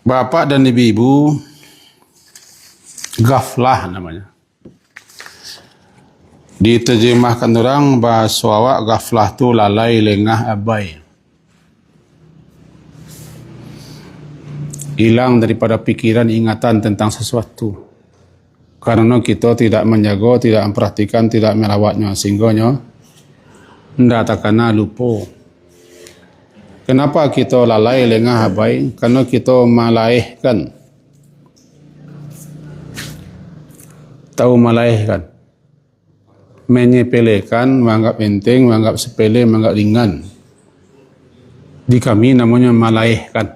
Bapak dan ibu-ibu, ghaflah namanya. Diterjemahkan orang bahasa awak, ghaflah tu lalai, lengah, abai. Hilang daripada pikiran, ingatan tentang sesuatu. Karena kita tidak menjaga, tidak memperhatikan, tidak melawatnya. Sehingganya, tidak takana lupa. Kenapa kita lalai, lengah, abai? Karena kita malaihkan. Tahu malaihkan. Menyepelekan, menganggap enteng, menganggap sepele, menganggap ringan. Di kami namanya malaihkan.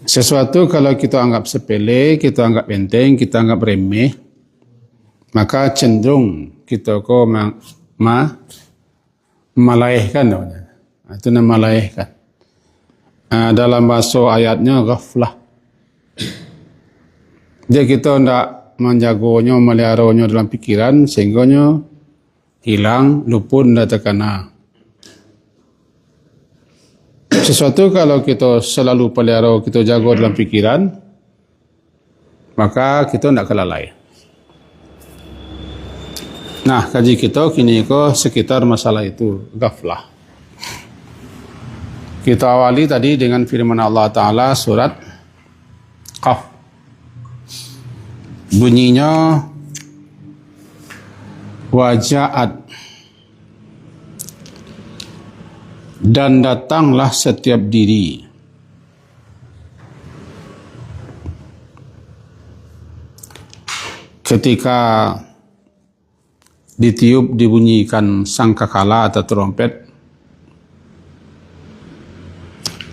Sesuatu kalau kita anggap sepele, kita anggap enteng, kita anggap remeh, maka cenderung kita malaihkan. Itu nama malaihkan. Dalam bahasa ayatnya ghaflah. Jadi kita tidak menjaganya, meliharanya dalam pikiran, sehingganya hilang, luput, tidak terkena. Sesuatu kalau kita selalu pelihara, kita jaga dalam pikiran, maka kita tidak kelalai. Nah, kaji kita kini ke sekitar masalah itu, ghaflah. Kita awali tadi dengan firman Allah Ta'ala surat Qaf. Bunyinya waja'at, dan datanglah setiap diri. Ketika ditiup, dibunyikan sangkakala atau trompet,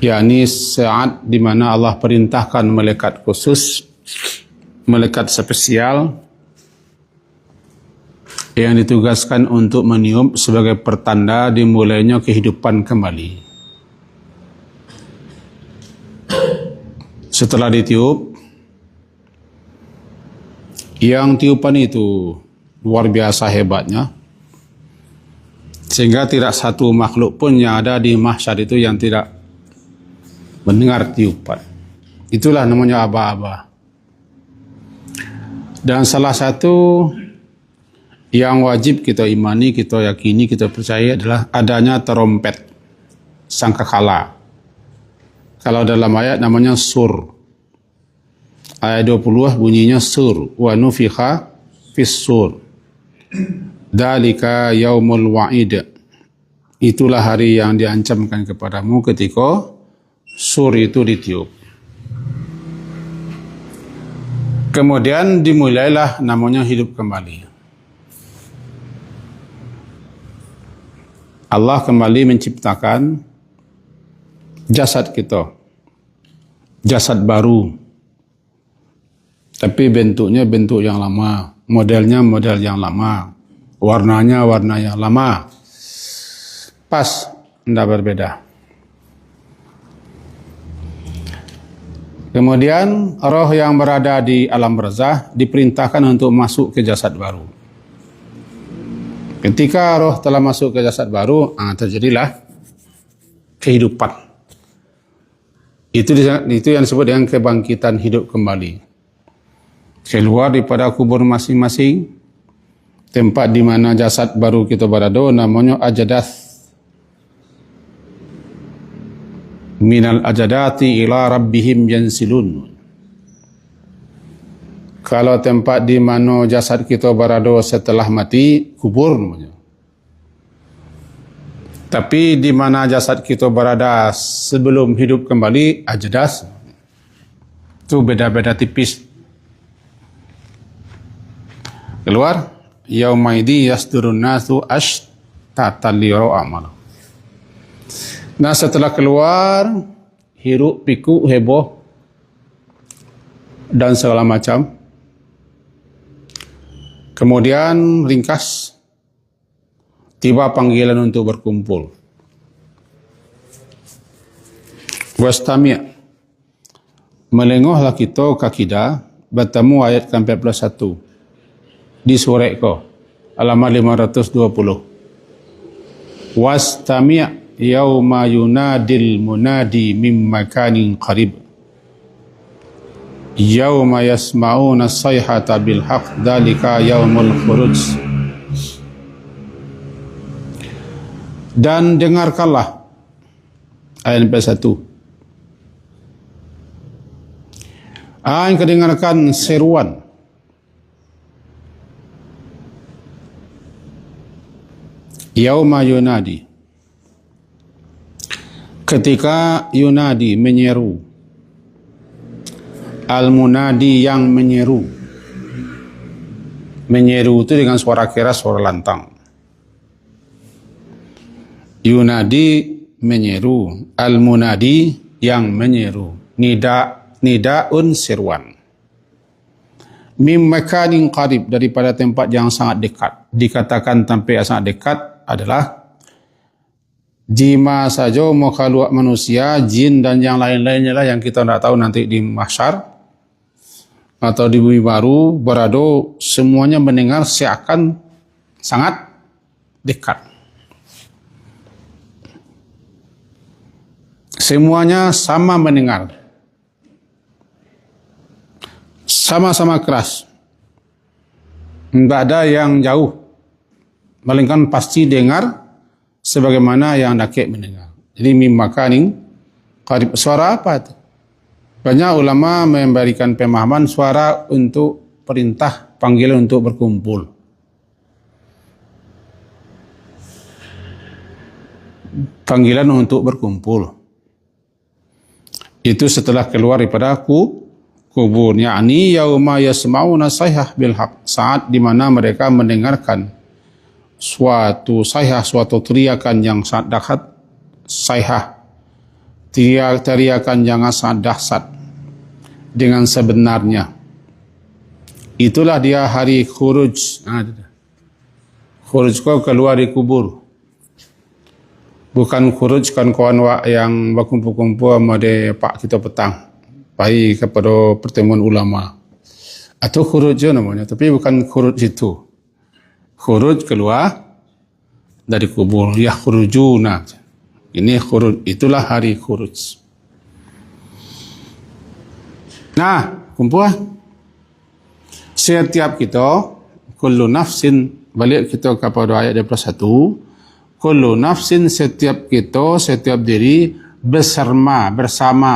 yakni saat di mana Allah perintahkan malaikat khusus, malaikat spesial yang ditugaskan untuk meniup sebagai pertanda dimulainya kehidupan kembali. Setelah ditiup, yang tiupan itu luar biasa hebatnya, sehingga tidak satu makhluk pun yang ada di mahsyar itu yang tidak mendengar tiupan. Itulah namanya aba-aba. Dan salah satu yang wajib kita imani, kita yakini, kita percaya adalah adanya trompet sangkakala. Kalau dalam ayat namanya sur. Ayat 20 bunyinya sur. Wa nufikha fis sur. Dalika yaumul wa'id. Itulah hari yang diancamkan kepadamu ketika sur itu ditiup. Kemudian dimulailah namanya hidup kembali. Allah kembali menciptakan jasad kita. Jasad baru. Tapi bentuknya bentuk yang lama. Modelnya model yang lama. Warnanya warna yang lama. Pas, tidak berbeda. Kemudian roh yang berada di alam barzah diperintahkan untuk masuk ke jasad baru. Ketika roh telah masuk ke jasad baru, terjadilah kehidupan. Itu yang disebut dengan kebangkitan hidup kembali. Keluar daripada kubur masing-masing, tempat di mana jasad baru kita berada, namanya ajadath. Minal ajadati ila rabbihim yansilun. Kalau tempat di mana jasad kita berada setelah mati, kubur namanya. Tapi di mana jasad kita berada sebelum hidup kembali, ajadas. Itu beda-beda tipis. Keluar, yaumaidi yasdurun nasu ashtatan liyarau a'malah. Nah, setelah keluar, hiruk, pikuk, heboh, dan segala macam. Kemudian ringkas, tiba panggilan untuk berkumpul. Wastami', melengahlah kita kakidah, bertemu ayat ke-41 di surah ko, halaman 520. Wastami', yauma yunadil munadi min makanin qarib yauma yasma'una sayhata bil haqq dzalika yaumul khuruj. Dan dengarkanlah ayat 41. Engkau dengarkan seruan yauma yunadi, ketika yunadi menyeru, al-munadi yang menyeru. Menyeru itu dengan suara keras, suara lantang. Yunadi menyeru, al-munadi yang menyeru. Nidaun seruan. Mim makanin qarib, daripada tempat yang sangat dekat. Dikatakan tempat yang sangat dekat adalah jima saja makhluk manusia, jin dan yang lain-lainnya lah yang kita tidak tahu nanti di mahsyar atau di bumi baru berado, semuanya mendengar seakan sangat dekat. Semuanya sama mendengar, sama-sama keras, tidak ada yang jauh, melainkan pasti dengar sebagaimana yang nakik mendengar. Jadi mim makanin qarib, suara apa itu? Banyak ulama memberikan pemahaman suara untuk perintah, panggilan untuk berkumpul. Panggilan untuk berkumpul. Itu setelah keluar daripada kubur. Yakni yauma yasma'una sayhah bil haqq, saat di mana mereka mendengarkan suatu sayhah, suatu teriakan yang sangat dahsyat. Sayhah, teriakan yang sangat dahsyat dengan sebenarnya. Itulah dia hari khuruj. Khuruj kau keluar dari kubur. Bukan khuruj kan kawan yang berkumpul-kumpul sama pak kita petang. Pergi kepada pertemuan ulama. Atau khuruj namanya. Tapi bukan khuruj itu. Khuruj keluar dari kubur. Ya khurujuna. Ini khuruj. Itulah hari khuruj. Nah, kumpul. Setiap kita, kullu nafsin, balik kita kepada ayat 21. Kullu nafsin, setiap kita, setiap diri, bersama,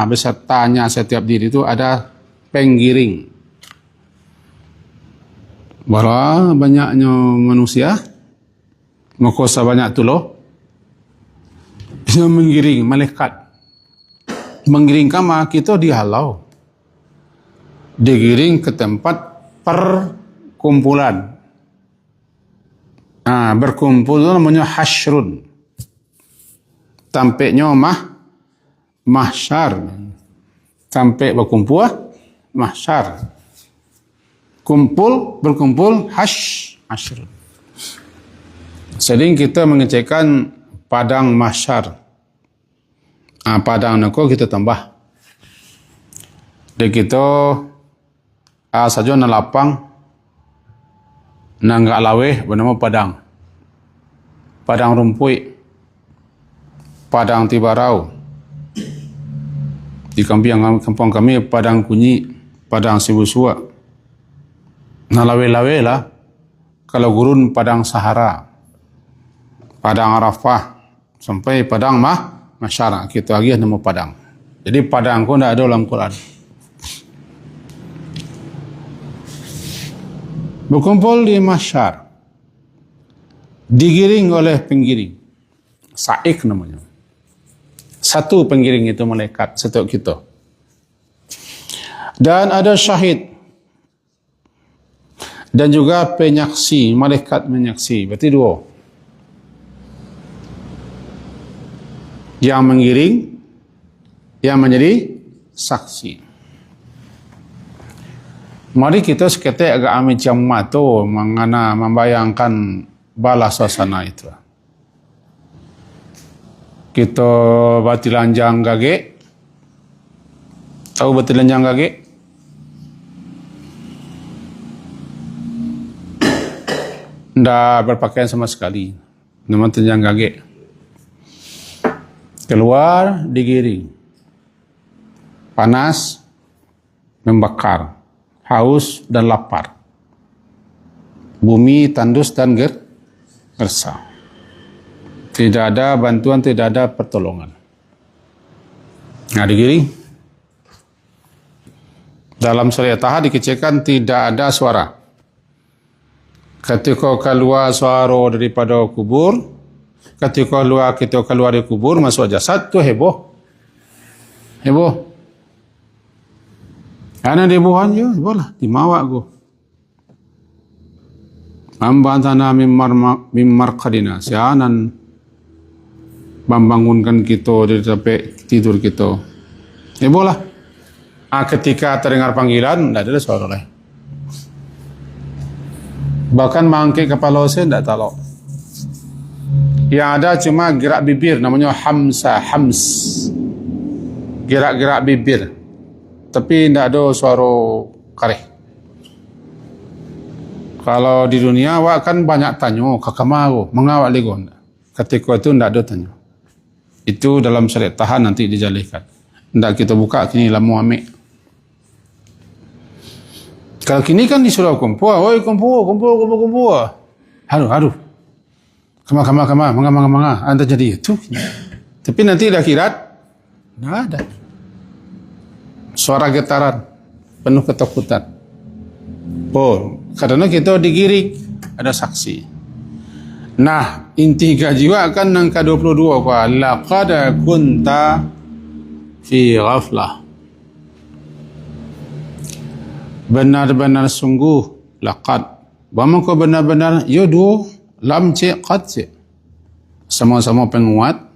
besertanya setiap diri itu ada penggiring. Berapa banyaknya manusia, maka banyak tu loh, yang menggiring, malaikat. Menggiring kama kita dihalau. Digiring ke tempat perkumpulan. Berkumpul itu namanya hasyrun. Tampaknya mahsyar. Sampai berkumpul mahsyar. Berkumpul hasyrun. Sering kita mengecekkan padang mahsyar. Padang nako kita tambah. Dan kita saja na lapang na enggak laweh bernama padang. Padang rumpui. Padang tibarau. Di kampung kami padang kunyi, padang sibusua. Na lawe-lawe lah. Kalau gurun padang Sahara. Padang Arafah sampai padang mahsyar. Kita lagi nama padang. Jadi padang pun tidak ada dalam Quran. Berkumpul di mahsyar. Digiring oleh penggiring. Saik namanya. Satu penggiring itu malaikat setiap kita. Dan ada syahid. Dan juga penyaksi, malaikat menyaksi. Berarti dua. Yang menggiring, yang menjadi saksi. Mari kita seketik agak ambil jamat tu mengana membayangkan bala suasana itu. Kita batilanjang gage. Tahu batilanjang gage? Tidak berpakaian sama sekali. Nama telanjang gage. Keluar, digiring. Panas, membakar. Haus dan lapar. Bumi tandus dan gersang. Tidak ada bantuan, tidak ada pertolongan. Nah, digiring. Dalam syariat Taha dikecilkan tidak ada suara. Ketika keluar suara daripada kubur, ketika kita keluar dari kubur, masuk jasad, tu heboh. Heboh. Ana hebohan je, heboh lah. Dimawak aku. Membantana mimmar qadina. Sianan membangunkan kita dari tempat tidur kita. Heboh lah. Ketika terdengar panggilan, tidak ada suara lain. Bahkan mangkik kepala saya tidak tahu. Yang ada cuma gerak bibir, namanya hams. Gerak-gerak bibir. Tapi tidak ada suara karih. Kalau di dunia, awak kan banyak tanya, kakama aku, mengawak lego. Ketika itu tidak ada tanya. Itu dalam syariat Taha nanti dijalihkan. Tidak kita buka, kini lama ambil. Kalau kini kan disuruh kumpul, oi kumpul. Haru. Kama, manga. Anda jadi itu. Tapi nanti dah akhirat, tidak ada. Suara getaran, penuh ketakutan. Oh, karena kita digiring, ada saksi. Nah, inti kajiwa kan angka 22. Laqad kunta fi ghaflah. Benar-benar sungguh, laqad. Bama ko benar-benar, yudu, lam cik, qad cik. Sama-sama penguat.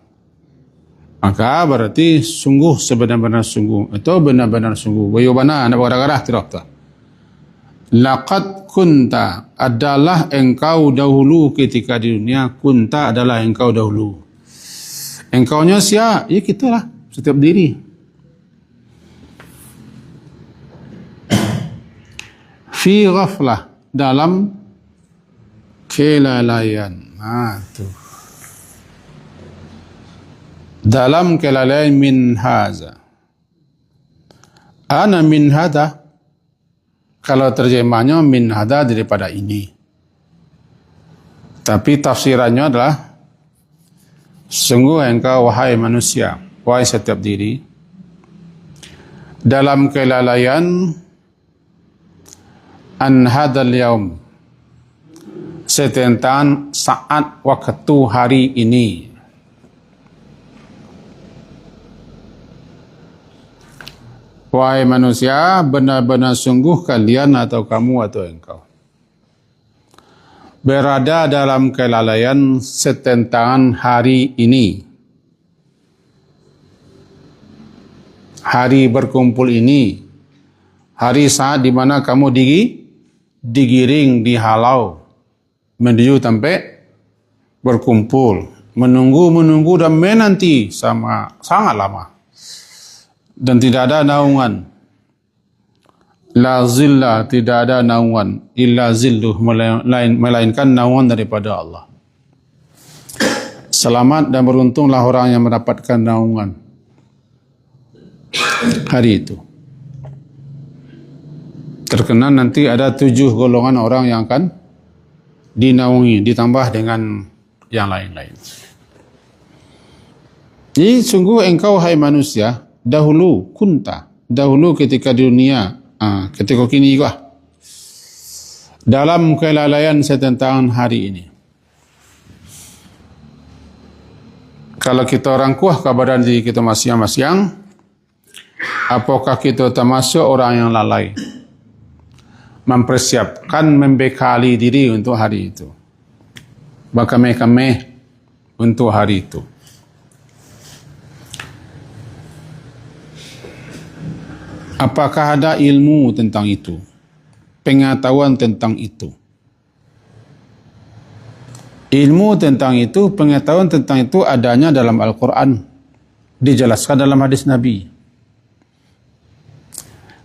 Maka berarti sungguh sebenar-benar sungguh. Itu benar-benar sungguh. Wayubana, anda berkata-kata, tidak. Laqad kunta adalah engkau dahulu ketika di dunia. Kunta adalah engkau dahulu. Engkaunya siapa? Ya kita lah, setiap diri. Fi ghaflah, dalam kelalaian. Tu. Dalam kelalaian min haza. Ana min hada. Kalau terjemahnya min hada daripada ini. Tapi tafsirannya adalah sungguh engkau wahai manusia, wahai setiap diri, dalam kelalaian an hadal yaum, tentang saat waktu hari ini. Wahai manusia, benar-benar sungguh kalian atau kamu atau engkau berada dalam kelalaian tentang hari ini. Hari berkumpul ini. Hari saat di mana kamu digiring, dihalau menuju tempat berkumpul, menunggu dan menanti sama sangat lama dan tidak ada naungan. La zilla, tidak ada naungan, illa zilluh, melainkan naungan daripada Allah. Selamat dan beruntunglah orang yang mendapatkan naungan hari itu. Terkenal nanti ada 7 golongan orang yang akan dinaungi, ditambah dengan yang lain-lain. Jadi sungguh engkau hai manusia, dahulu kunta, dahulu ketika di dunia, ketika kini juga, dalam kelalaian tentang hari ini. Kalau kita rangkuh keadaan diri kita masing-masing, apakah kita termasuk orang yang lalai? Mempersiapkan, membekali diri untuk hari itu. Berkemeh-kemeh untuk hari itu. Apakah ada ilmu tentang itu? Pengetahuan tentang itu? Ilmu tentang itu, pengetahuan tentang itu adanya dalam Al-Quran. Dijelaskan dalam hadis Nabi.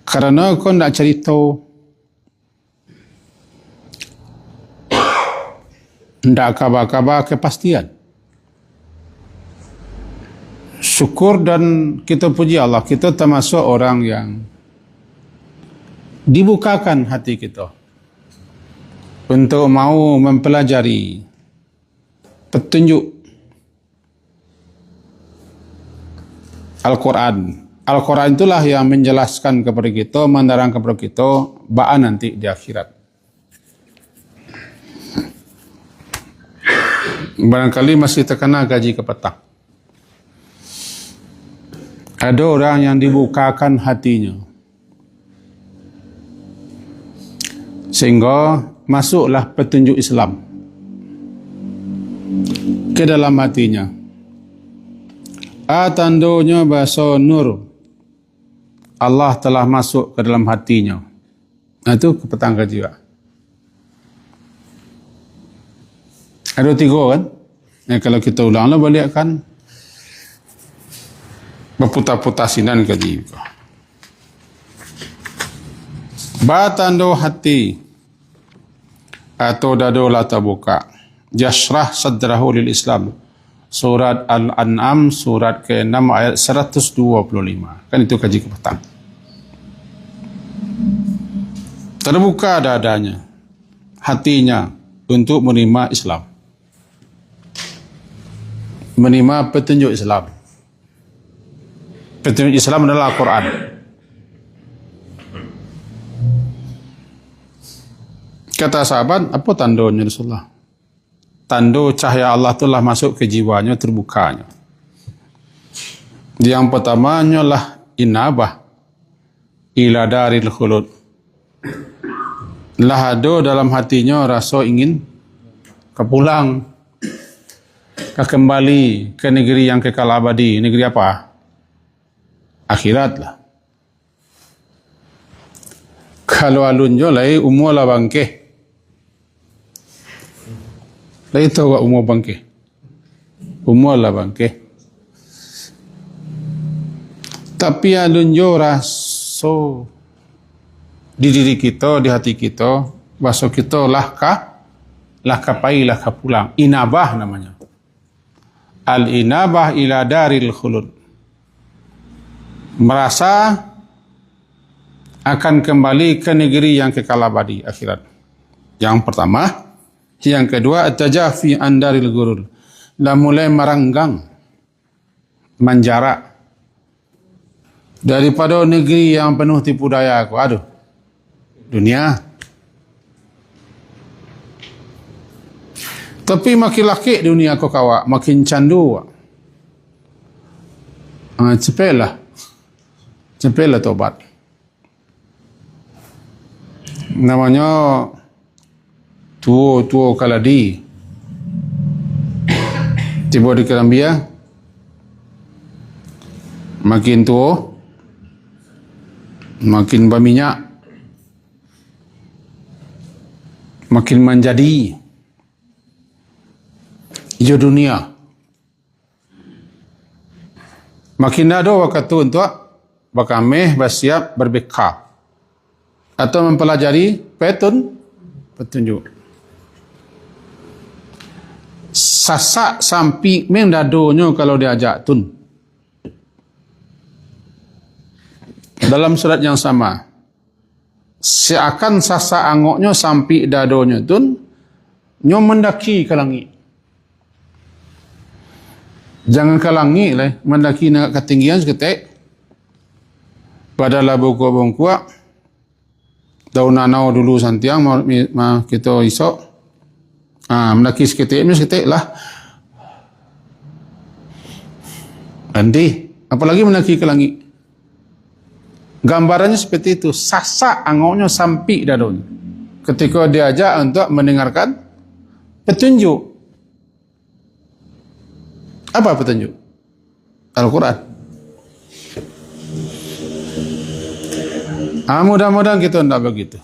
Karena kau nak cerita, tidak kabar-kabar kepastian. syukur dan kita puji Allah, kita termasuk orang yang dibukakan hati kita untuk mau mempelajari petunjuk Al-Quran. Al-Quran itulah yang menjelaskan kepada kita, menerangkan kepada kita ba'an nanti di akhirat. Barangkali masih terkena gaji ke petang. Ada orang yang dibukakan hatinya sehingga masuklah petunjuk Islam ke dalam hatinya. Tandanya bahasa nur, Allah telah masuk ke dalam hatinya. Nah, itu ke petang gaji, Pak. Ada 3 kan? Kalau kita ulanglah balik kan berputar-putar sinan gaji. Batando hati atau dado la tabuka. Jasrah sadrahu lil Islam. Surat Al-An'am surat ke-6 ayat 125. Kan itu kaji ke petang. Terbuka dadanya, hatinya untuk menerima Islam. Menerima petunjuk Islam. Petunjuk Islam adalah Al-Quran. Kata sahabat, apa tandanya Rasulullah? Tanda cahaya Allah telah masuk ke jiwanya, terbukanya. Yang pertamanya lah inabah ila daril khulud. Lah ada dalam hatinya rasa ingin kepulang, kembali ke negeri yang kekal abadi. Negeri apa? Akhirat lah. Kalau alunjo lai umur lah bangke. Lai tahu umur bangke. Umur lah bangke. Tapi alunjo raso di diri kita, di hati kita, bahasa kita lah kapai lah pulang. Inabah namanya. Al-inabah ila daril khulud. Merasa akan kembali ke negeri yang kekal abadi, akhirat. Yang pertama. Yang kedua, at-tajafi an daril ghurur. Dah mulai meranggang, menjarak daripada negeri yang penuh tipu daya aku. Aduh, dunia. Tapi makin laki dunia kau kawak, makin candu. Cepatlah tobat. Namanya tuo kaladi. Tiba di Kelambia, makin tua, makin berminyak, makin menjadi hijau dunia. Makin ada waktu untuk berkameh, bersiap, berbekal atau mempelajari petunjuk. Sasak sampai mendadonya kalau diajak tun. Dalam surat yang sama, seakan sasak angoknya sampai dadonya tun, nyo mendaki ke langit. Jangan ke langit lah, mendaki nak ketinggian seketik. Pada labu bongkuak, daun nanau dulu santiang, kita isok. Mendaki seketik lah. Nanti, apalagi mendaki ke langit. Gambarannya seperti itu. Sasak angoknya sampai daun. Ketika diajak untuk mendengarkan petunjuk. Apa petunjuk? Al-Quran. Mudah-mudahan kita tidak begitu.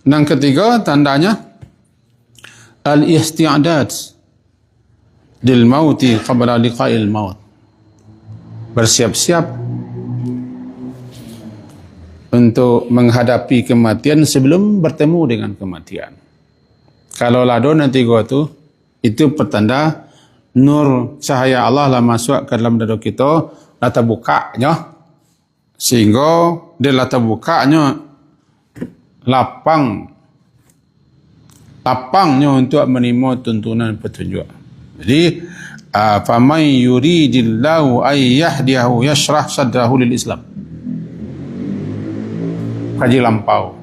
Yang ketiga, tandanya al-isti'adad lil mauti qabla liqa'il maut. Bersiap-siap untuk menghadapi kematian sebelum bertemu dengan kematian. Kalau lado nanti gua tu, itu pertanda nur cahaya Allah lah masuk ke dalam dada kita, lah terbukanya, sehingga dia lah terbukanya lapangnya untuk menerima tuntunan petunjuk. Jadi faman yuridillahu ay yahdiyahu yashrah sadrahu lil Islam. Kaji lampau.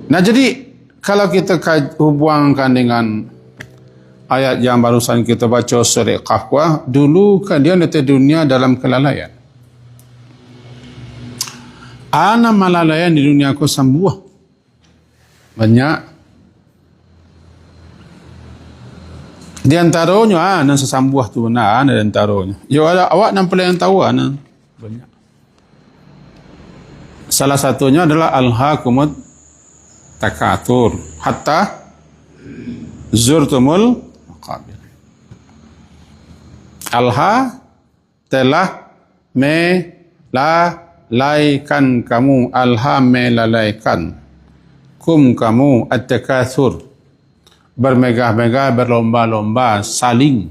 Nah, jadi kalau kita hubungkan dengan ayat yang barusan kita baca surah Qaf, dulu kan dia di dunia dalam kelalaian. Ana malalayan di dunia aku sambuah. Banyak. Di antaranya nan sesambuah tu benar di antaranya. Yo ada awak nan paling tahu nan banyak. Salah satunya adalah alhaakumut takatsur hatta zurtumul maqabir. Alha telah melalaikan kamu, alha melalaikan kamu at-takatsur, bermegah-megah, berlomba-lomba, saling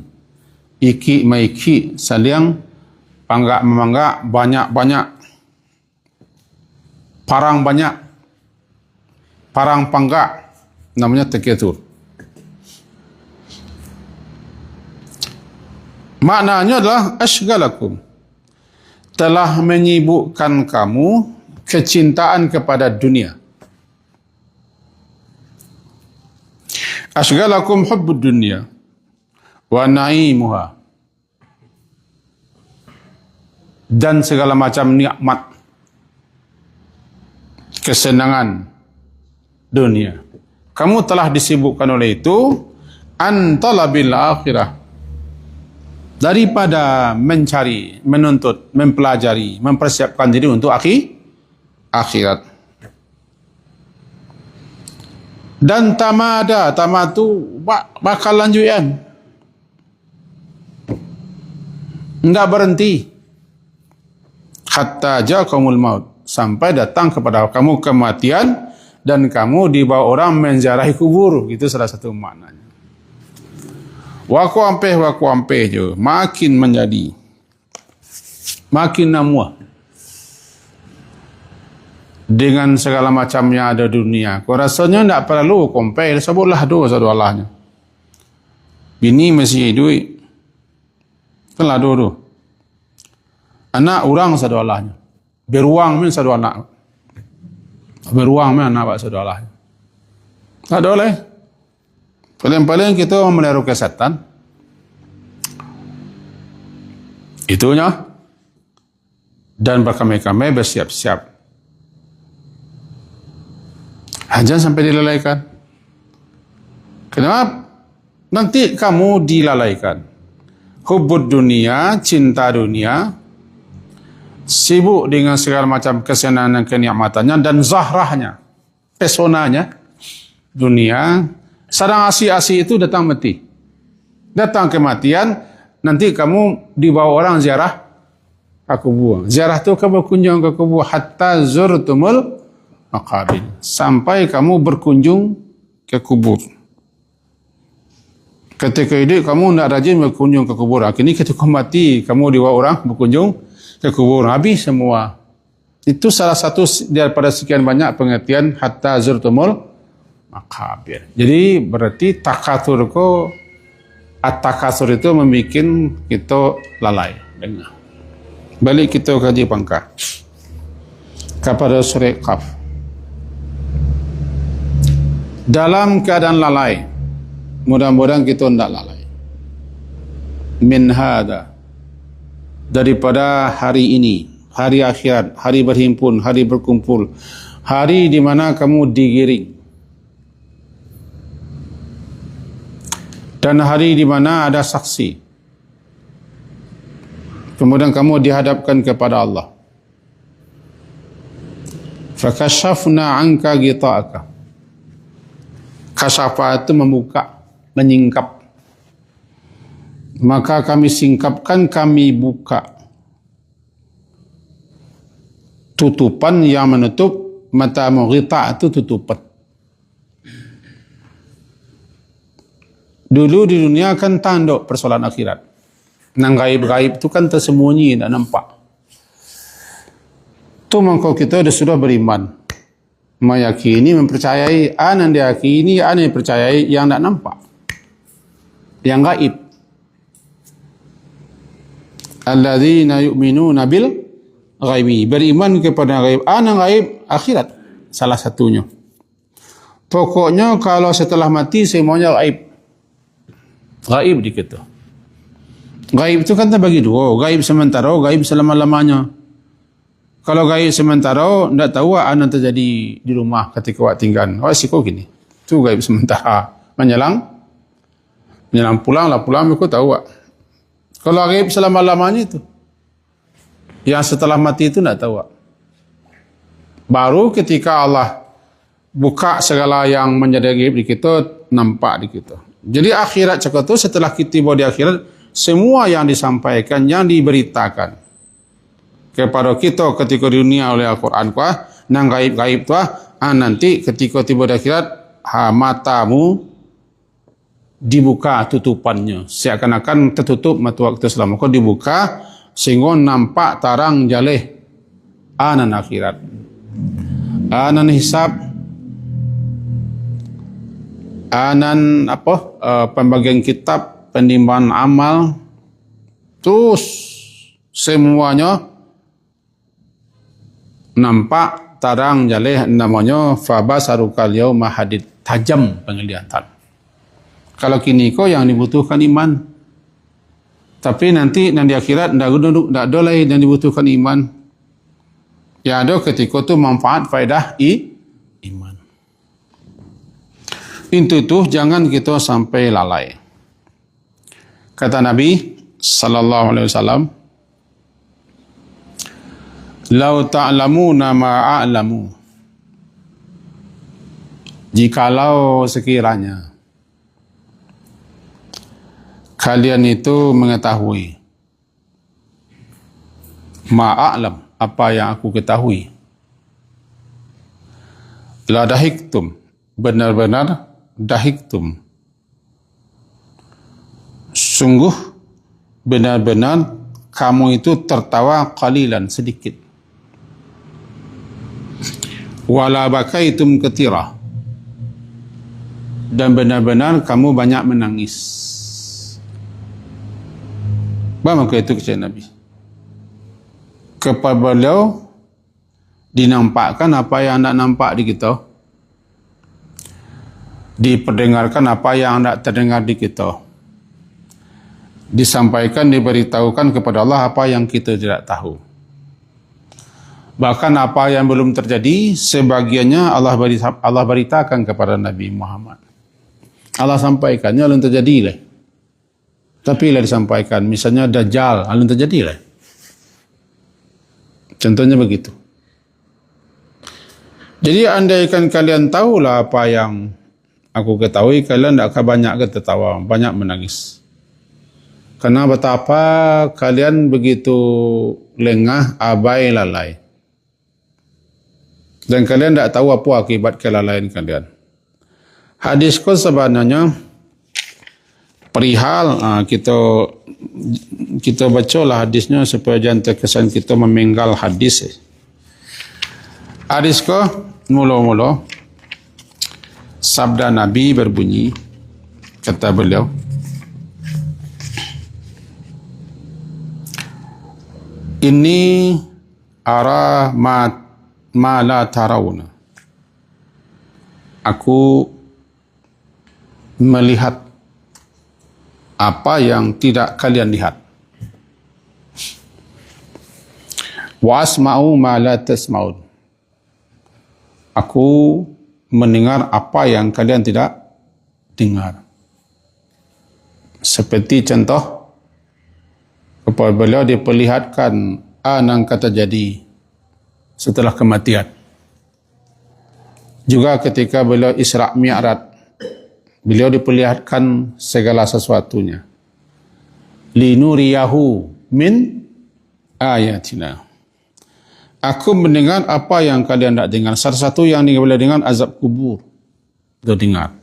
iki maiki, saling panggak-memanggak, banyak-banyak, parang banyak, parang panggak, namanya takatsur. Maknanya adalah asygalakum, telah menyibukkan kamu kecintaan kepada dunia. Asygalakum hubbud dunya wa na'imuha, dan segala macam nikmat kesenangan dunia. Kamu telah disibukkan oleh itu an talabil akhirah, daripada mencari, menuntut, mempelajari, mempersiapkan diri untuk akhirat. Dan tamatu bakal lanjutan, enggak berhenti, hatta ja'akumul maut, sampai datang kepada kamu kematian dan kamu dibawa orang menziarahi kubur. Itu salah satu maknanya. Waku ampeh je, makin menjadi, makin namua dengan segala macam yang ada dunia. Kau rasanya tak perlu compare, sebutlah satu Allahnya. Bini masih duit, telah dua. Anak orang satu Allahnya. Beruang pun satu anak. Beruang pun anak satu Allahnya. Tak boleh. Paling-paling kita memelihara kesehatan. Itunya. Dan berkami-kami bersiap-siap. Jangan sampai dilalaikan. Kenapa? Nanti kamu dilalaikan. Hubbud dunia, cinta dunia, sibuk dengan segala macam kesenangan dan kenikmatannya, dan zahrahnya, pesonanya dunia. Sedang asih-asih itu datang mati, datang kematian. Nanti kamu dibawa orang ziarah ke kubur. Ziarah itu kamu berkunjung ke kubur, hatta zurtumul maqabir, sampai kamu berkunjung ke kubur. Ketika hidup kamu tidak rajin berkunjung ke kubur, kini ketika mati kamu dibawa orang berkunjung ke kubur, habis semua. Itu salah satu daripada sekian banyak pengertian hatta zurtumul maqabir. Jadi berarti takatsur itu membuat kita lalai. Dengar. Balik kita kaji pangkal kepada surah Qaf. Dalam keadaan lalai, mudah-mudahan kita tidak lalai. Min hada, daripada hari ini, hari akhirat, hari berhimpun, hari berkumpul, hari di mana kamu digiring, dan hari di mana ada saksi. Kemudian kamu dihadapkan kepada Allah. Fakashafna anka ghita'aka. Kasyafa itu membuka, menyingkap. Maka kami singkapkan, kami buka tutupan yang menutup mata, ghita' itu tutupan. Dulu di dunia kan tanduk persoalan akhirat. Nang gaib-gaib itu kan tersembunyi, tak nampak. Tu mangko kita sudah beriman, meyakini, mempercayai, anan diyakini, anan percayai yang tak nampak, yang gaib. Alladzina yu'minuna bil ghaibi, beriman kepada gaib. Anan gaib akhirat salah satunya. Pokoknya kalau setelah mati semuanya gaib. Gaib di kita. Gaib itu kan terbagi dua, gaib sementara, gaib selama-lamanya. Kalau gaib sementara, tidak tahu apa yang terjadi di rumah ketika awak tinggal. Awak siko gini. Itu gaib sementara. Menyelang pulang lah, pulang aku tahu awak. Kalau gaib selama-lamanya itu, yang setelah mati itu tidak tahu awak. Baru ketika Allah buka segala yang menjadi gaib di kita, nampak di kita. Jadi akhirat cakap itu setelah kita tiba di akhirat, semua yang disampaikan, yang diberitakan kepada kita ketika di dunia oleh Al-Quran kuah, nang gaib-gaib tuah, nanti ketika tiba di akhirat, matamu dibuka tutupannya, seakan-akan tertutup mata waktu selama kau dibuka, sehingga nampak tarang jaleh anan akhirat, anan hisab, anan pembagian kitab, penimbangan amal, terus semuanya nampak tarang jaleh, namanya fabasarukal yauma hadid, tajam penglihatan. Kalau kini kau yang dibutuhkan iman, tapi nanti di akhirat tidak ada lagi yang dibutuhkan iman. Yang ada ketika itu manfaat faedah iman. Itu jangan kita sampai lalai. Kata Nabi sallallahu alaihi wasallam, "Lau ta'lamuna ma a'lamu." Jikalau sekiranya kalian itu mengetahui ma'a'lam, apa yang aku ketahui, la dahiktum, benar-benar dahiktum, sungguh benar-benar kamu itu tertawa qalilan, sedikit, wala bakaitum katsira, dan benar-benar kamu banyak menangis. Bagaimana itu kata Nabi? Kepada beliau dinampakkan apa yang tidak nampak di kita, diperdengarkan apa yang tidak terdengar di kita, disampaikan, diberitahukan kepada Allah apa yang kita tidak tahu. Bahkan apa yang belum terjadi, sebagiannya Allah beritakan kepada Nabi Muhammad. Allah sampaikannya belum terjadi lah. Tapi lah disampaikan, misalnya Dajjal, belum terjadi lah. Contohnya begitu. Jadi andaikan kalian tahulah apa yang aku ketahui, kalian tidak akan banyak tertawa, banyak menangis. Karena betapa kalian begitu lengah, abai, lalai. Dan kalian tidak tahu apa akibat kelalaian kalian. Hadis ko sebenarnya perihal, kita bacalah hadisnya supaya jangan terkesan kita memenggal hadis. Hadis ko mula-mula sabda Nabi berbunyi, kata beliau, ini ara ma la tarawna. Aku melihat apa yang tidak kalian lihat. Wa asma'u ma la tasma'un. Aku mendengar apa yang kalian tidak dengar. Seperti contoh, kepada beliau diperlihatkan yang kata jadi setelah kematian. Juga ketika beliau Isra Mi'raj, beliau diperlihatkan segala sesuatunya. Linuriyahu min ayatina. Aku mendengar apa yang kalian tidak dengar. Salah satu yang boleh dengar azab kubur. Itu dengar.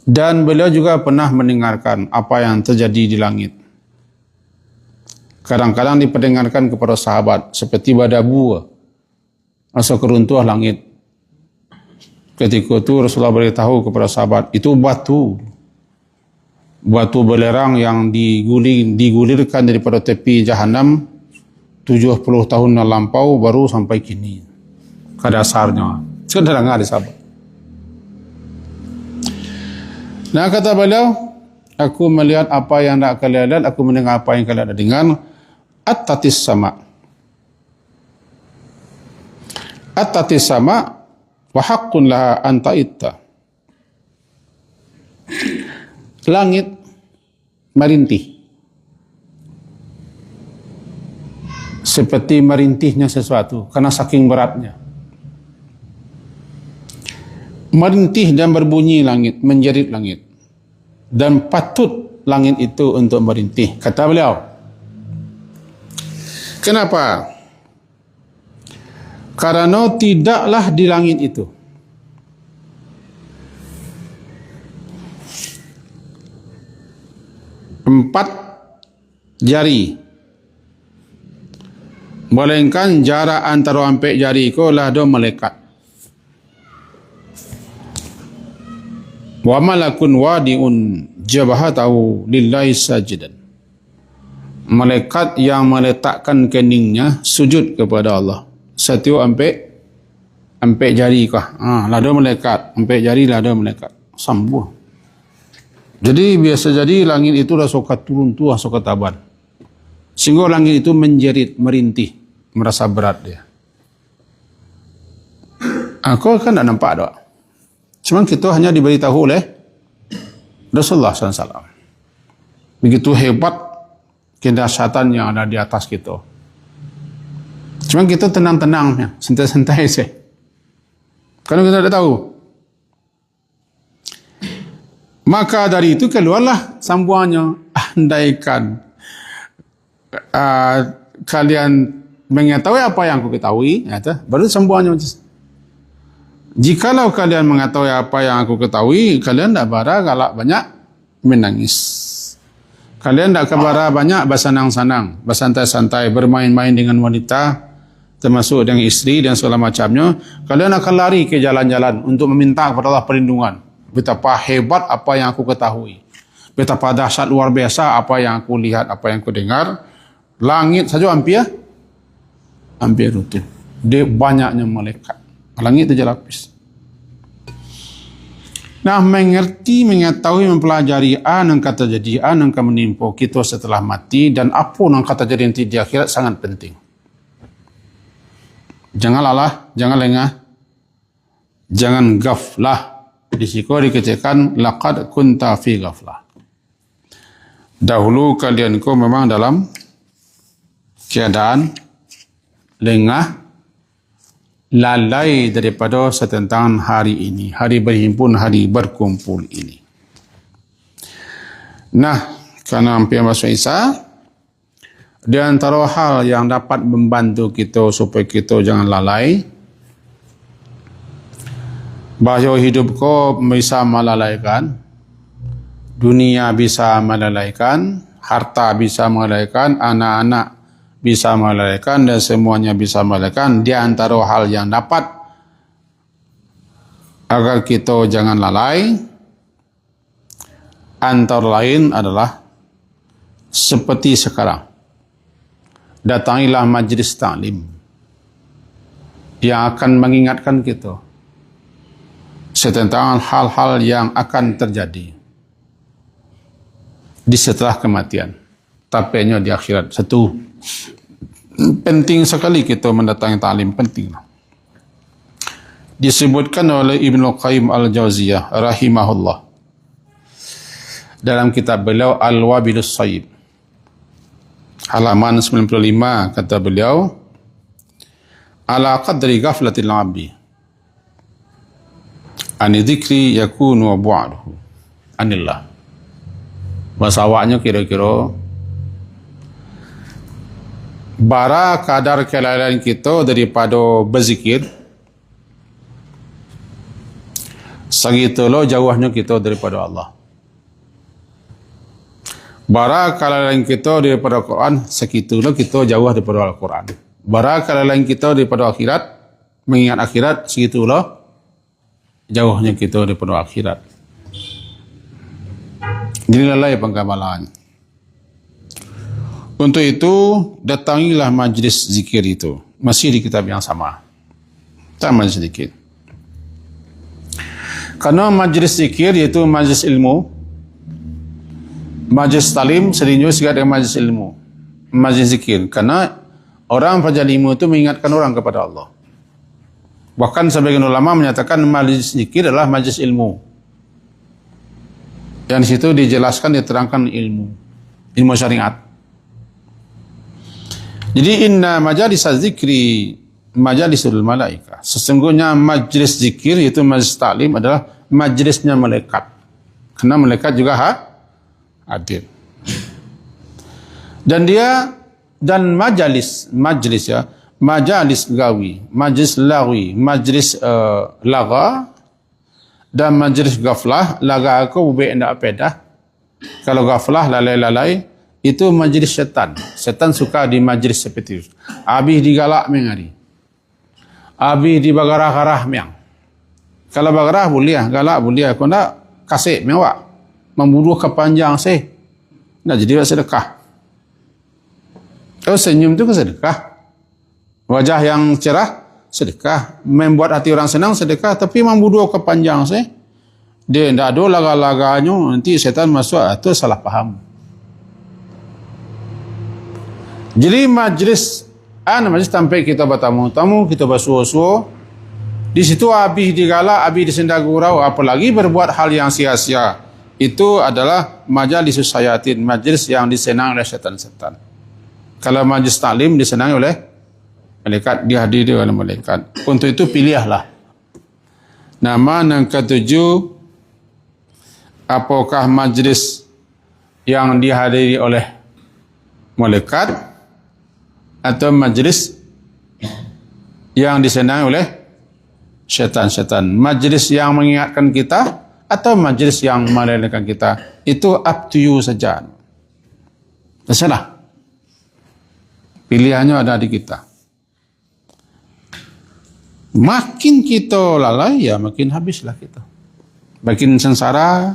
Dan beliau juga pernah mendengarkan apa yang terjadi di langit. Kadang-kadang diperdengarkan kepada sahabat seperti badabu atau keruntuhan langit. Ketika itu Rasulullah beritahu kepada sahabat, itu batu belerang yang digulirkan daripada tepi Jahannam 70 tahun yang lampau baru sampai kini ke dasarnya. Sudah dengar di sahabat. Nah, kata beliau, aku melihat apa yang tak kalian lihat, aku mendengar apa yang kalian dengar. At-tatis sama. At-tatis sama wa haqqun laha an ta'itta. Langit merintih. Seperti merintihnya sesuatu karena saking beratnya. Merintih dan berbunyi langit, menjerit langit. Dan patut langit itu untuk merintih, kata beliau. Kenapa? Karena tidaklah di langit itu empat jari, melainkan jarak antara empat jari ko lah do malaikat. Wa malakun wadi'un jabhatahu lillahi sajidan. Malaikat yang meletakkan keningnya sujud kepada Allah. Satu empat jari kah? Lada malaikat, empat jari lada malaikat. Sambuh. Jadi biasa jadi langit itu dah suka turun tuah suka taban. Sehingga langit itu menjerit, merintih, merasa berat dia. Aku kan tak nampak tak. Cuma kita hanya diberitahu oleh Rasulullah SAW. Begitu hebat kedahsyatan yang ada di atas kita. Cuma kita tenang-tenang, santai-santai saja. Karena kita tidak tahu. Maka dari itu keluarlah sambuannya. Andaikan kalian mengetahui apa yang aku ketahui, baru sambuannya. Jikalau kalian mengetahui apa yang aku ketahui, kalian tidak bara galak banyak menangis. Kalian tidak kebara banyak bersenang-senang, bersantai-santai, bermain-main dengan wanita, termasuk dengan istri dan segala macamnya. Kalian akan lari ke jalan-jalan untuk meminta kepada Allah perlindungan. Betapa hebat apa yang aku ketahui. Betapa dahsyat luar biasa apa yang aku lihat, apa yang aku dengar. Langit saja hampir rutin. Dia banyaknya malaikat. Langit saja lapis. Nah, mengerti, mengetahui, mempelajari apa yang kata jadi, apa yang akan menimpa kita setelah mati, dan apa yang kata jadi nanti di akhirat sangat penting. Jangan lalah, jangan lengah, jangan gaflah. Di situ dikatakan laqad kunta fi ghaflah. Dahulu kalian ko memang dalam keadaan lengah, lalai daripada setentang hari ini, hari berhimpun, hari berkumpul ini. Nah, karena hampir masuk Isa, di antara hal yang dapat membantu kita supaya kita jangan lalai, bahawa hidup kau bisa melalaikan, dunia bisa melalaikan, harta bisa melalaikan, anak-anak bisa melalaikan, dan semuanya bisa melalaikan. Di antara hal yang dapat agar kita jangan lalai, antara lain adalah seperti sekarang. Datangilah majlis ta'lim yang akan mengingatkan kita tentang hal-hal yang akan terjadi di setelah kematian, tapenya di akhirat. Satu, penting sekali kita mendatangi ta'lim, penting. Disebutkan oleh Ibnu Qayyim Al-Jauziyah rahimahullah dalam kitab beliau Al-Wabilus Sayyib, halaman 95, kata beliau, ala qadri ghaflatil abdi ani dzikri yakunu wa bu'aduhu anillah. Bahasa awaknya kira-kira bara kadar kelalaian kita daripada berzikir segitulah jauhnya kita daripada Allah. Bara kalau lain kita daripada Al-Quran, segitulah kita jauh daripada Al-Quran. Bara kalau lain kita daripada akhirat, mengingat akhirat, segitulah jauhnya kita daripada akhirat. Jadi lalai pengkamalan. Untuk itu, datangilah majlis zikir itu. Masih di kitab yang sama. Tambah sedikit. Karena majlis zikir iaitu majlis ilmu, majlis talim sering juga dengan majlis ilmu, majlis zikir. Karena orang pelajar ilmu itu mengingatkan orang kepada Allah. Bahkan sebagian ulama menyatakan majlis zikir adalah majlis ilmu. Yang di situ dijelaskan, diterangkan ilmu syariat. Jadi inna majalis zikri majalisul malaika. Sesungguhnya majlis zikir iaitu majlis talim adalah majlisnya malaikat. Karena malaikat juga hadir. Dan majalis ya, majalis gawi, majlis lagwi, majlis laga dan majlis ghaflah. Laga aku bubi ndak pedah. Kalau ghaflah lalai-lalai itu majlis syaitan. Syaitan suka di majlis seperti itu. Habis digalak mengari. Habis dibagarah-garah miang. Kalau bagarah boleh, galak boleh. Kalau nak kasih mewah. Membunuh kepanjang sih. Nak jadi sedekah. Kalau senyum itu sedekah. Wajah yang cerah sedekah. Membuat hati orang senang sedekah. Tapi membunuh kepanjang sih. Dia tidak ada laga-laganya. Nanti setan masuk atau salah paham. Jadi majlis sampai kita bertamu-tamu, kita bersuah-suah. Di situ habis digalak, habis disendagurau. Apalagi berbuat hal yang sia-sia. Itu adalah majalis syayatin, majlis yang disenangi oleh setan-setan. Kalau majlis taklim disenangi oleh malaikat, dihadiri oleh malaikat. Untuk itu pilihlah. Nama yang ketujuh, apakah majlis yang dihadiri oleh malaikat atau majlis yang disenangi oleh syaitan-syaitan. Majlis yang mengingatkan kita atau majlis yang melelehkan kita, itu up to you saja. Terserah. Pilihannya ada di kita. Makin kita lalai, ya makin habislah kita. Makin sengsara,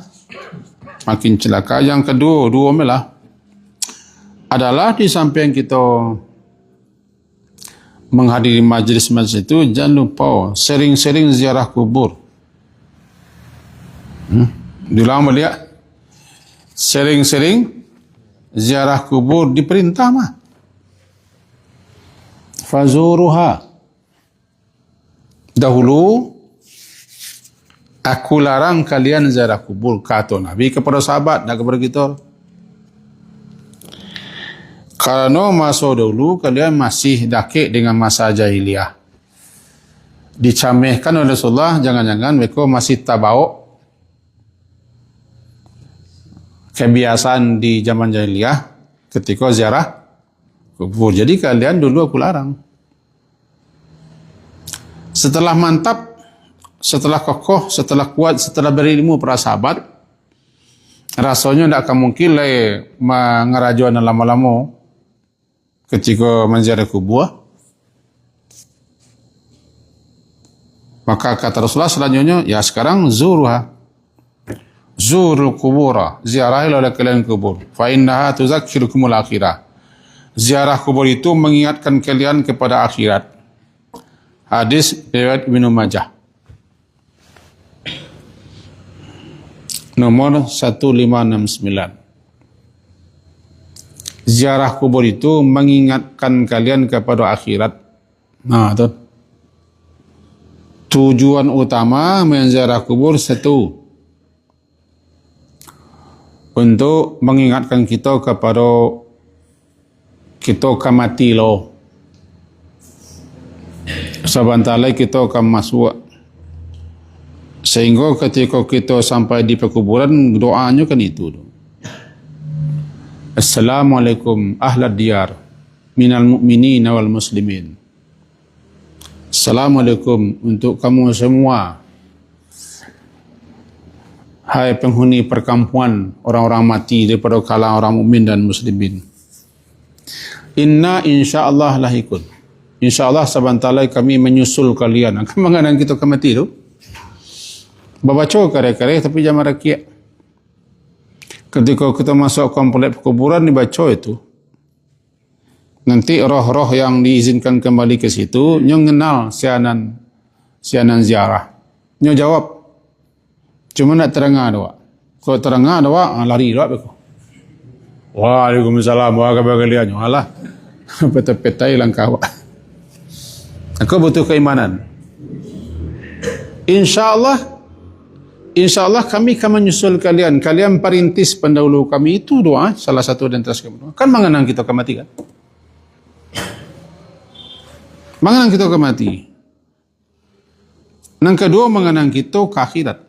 makin celaka. Yang kedua malah adalah di samping kita menghadiri majlis-majlis itu, jangan lupa sering-sering ziarah kubur. Diulang balik, sering-sering ziarah kubur diperintah mah. Fazuruha. Dahulu aku larang kalian ziarah kubur, kata Nabi kepada sahabat dan kepada kita. Karena masa dahulu kalian masih dakik dengan masa jahiliyah. Dicamehkan oleh Rasulullah, jangan-jangan mereka masih tabauk kebiasaan di zaman jahiliyah ketika ziarah kubur. Jadi kalian dulu aku larang. Setelah mantap, setelah kokoh, setelah kuat, setelah berilmu para sahabat, rasanya tidak akan mungkin lagi mengerajuan lama-lama ketika menziarah kubur. Maka kata Rasulullah selanjutnya, ya sekarang zuruha. Zurul kubura, ziarahilah oleh kalian kubur. Fa innaha tuzakkirukumul akhirah. Ziarah kubur itu mengingatkan kalian kepada akhirat. Hadis riwayat Ibnu Majah. Nomor 1569. Ziarah kubur itu mengingatkan kalian kepada akhirat. Nah, itu. Tujuan utama menziarah kubur satu, untuk mengingatkan kita kepada kita akan mati loh. Sebentar lagi kita akan masuk. Sehingga ketika kita sampai di perkuburan, doanya kan itu. Assalamualaikum ahlad diyar minal mu'minin wal muslimin. Assalamualaikum untuk kamu semua hai penghuni perkampungan orang-orang mati daripada kalangan orang mukmin dan muslimin. Inna insyaallah lahikun. InsyaAllah sabantalai kami menyusul kalian. Mengenang kita ke mati tu. Babaca kare-kare tapi jangan rakyat. Ketika kita masuk komplek kuburan dibaca itu. Nanti roh-roh yang diizinkan kembali ke situ, nyo kenal sianan ziarah. Nyo jawab. Cuma nak terangah doa. Kalau terangah doa, lari doa beku. Waalaikumsalam, wa kabar kalian. Alah. Peta-peta langkah awak. Aku butuh keimanan. InsyaAllah kami akan menyusul kalian. Kalian perintis pendahulu kami. Itu doa, salah satu dan teras kami. Kan mengenang kita akan mati kan? Mengenang kita akan mati. Yang kedua, mengenang kita ke akhirat.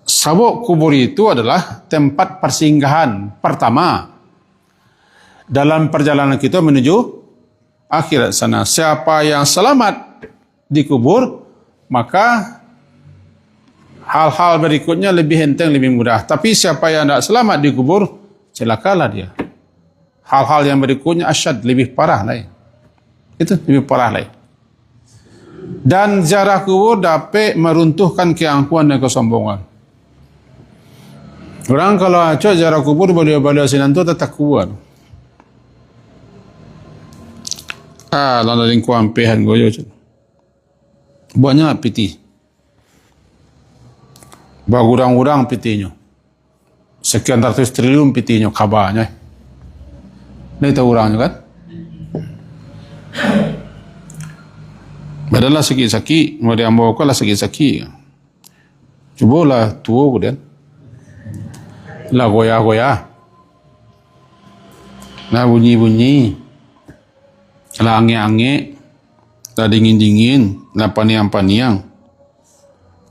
Sabuk kubur itu adalah tempat persinggahan pertama dalam perjalanan kita menuju akhirat sana. Siapa yang selamat dikubur, maka hal-hal berikutnya lebih enteng, lebih mudah. Tapi siapa yang tidak selamat dikubur, celakalah dia. Hal-hal yang berikutnya asyad, lebih parah lah. Itu lebih parah lah. Dan ziarah kubur dapat meruntuhkan keangkuhan dan kesombongan. Orang kalau acak ziarah kubur beliau-beliau sinantu tetap kuat. Lalu lingkuan pehan goyo. Banyak piti. Bagurang-urang pitinya. Sekian ratus triliun pitinya kabarnya. Ini tahu orangnya kan? Badalah sakit-sakit, mau dia bawa lah sakit-sakit. Cubalah tua kemudian. Lah goyah-goyah. Lah bunyi-bunyi. Lah angin-angin. Lah dingin-dingin. Lah paniang-paniang.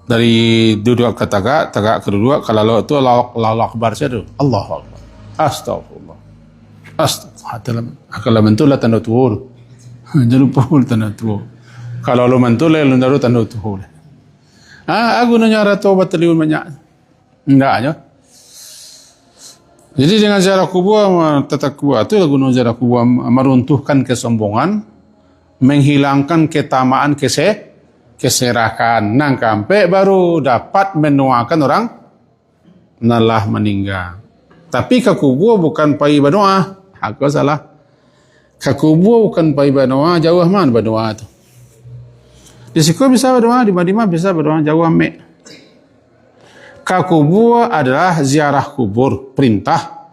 Dari duduk ke tagak ke duduk, kalau itu Allah akbar saja tu. Allah akbar. Astagfirullah. Astagfirullah. Kalau mentulah tanda tua. Jangan lupa tanda tua. Kalau lu mentulah, lu naruh tanda tua. Aku nanya ratu obat terliun banyak. Enggak aja. Jadi dengan ziarah kubur tetap kuat itu guna ziarah kubur meruntuhkan kesombongan, menghilangkan ketamaan keserakan. Nang sampai baru dapat menuakan orang nalah meninggal. Tapi ke kubur bukan pai berdoa. Aku salah. Ke kubur bukan pai berdoa, jauh mana berdoa tu. Di siku bisa berdoa, di mana bisa berdoa, jauh amek. Ke kubur adalah ziarah kubur, perintah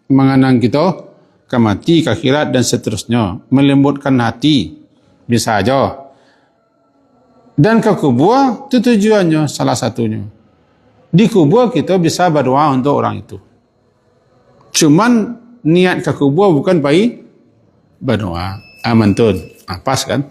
mengenang kita ke mati, ke akhirat dan seterusnya, melembutkan hati bisa aja. Dan ke kubur itu tujuannya salah satunya. Di kubur kita bisa berdoa untuk orang itu. Cuman niat ke kubur bukan pai berdoa. Aman tuh. Pas kan?